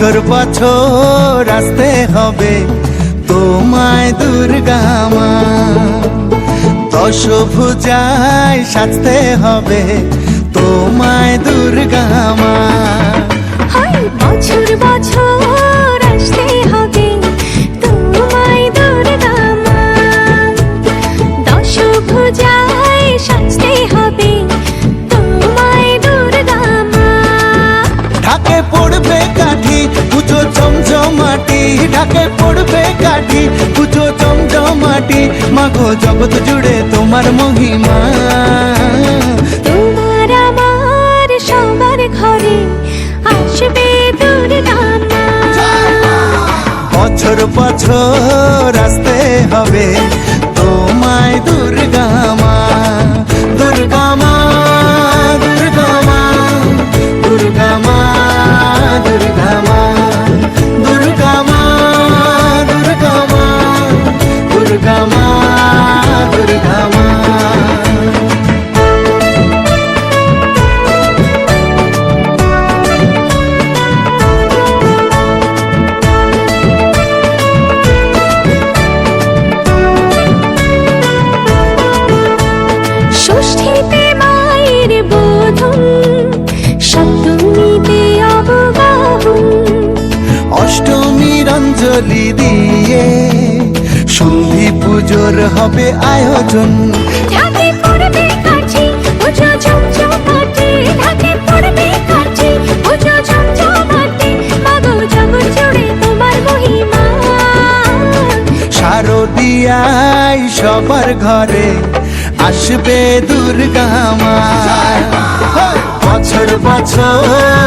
বছর বছর আসতে হবে তোমায় দুর্গা মা, দশভুজায় সাজতে হবে তোমায় দুর্গা মা। বছর বছর আসতে হবে তোমায় দুর্গা মা, দশভুজায় সাজতে হবে তোমায় দুর্গা মা। ঢাকে পড়বে কাঠি পুজো জমজমাটি, ঢাকে পড়বে কাঠি পুজো জমজমাটি, মাগো জগৎ জুড়ে তোমার মহিমা। তোমার আমার সবার ঘরে আসবে দুর্গা মা। বছর বছর আসতে হবে তোমায় দুর্গা মা, দুর্গা মা, দুর্গা মা, দুর্গা মা, দুর্গা মা, দুর্গা মা, দুর্গা মা, দুর্গা মা, দুর্গা মা। ষষ্ঠীতে মায়ের বোধন, সপ্তমীতে অবগাহন, অষ্টমীর অঞ্জলি দিয়ে সন্ধি পুজোর হবে আয়োজন। ঢাকে পড়বে কাঠি পুজো জমজমাটি, ঢাকে পড়বে কাঠি পুজো জমজমাটি, মাগো জগৎ জুড়ে তোমার মহিমা। শারদিয়ায় সবার ঘরে আসবে দুর্গা মা, বছর বছর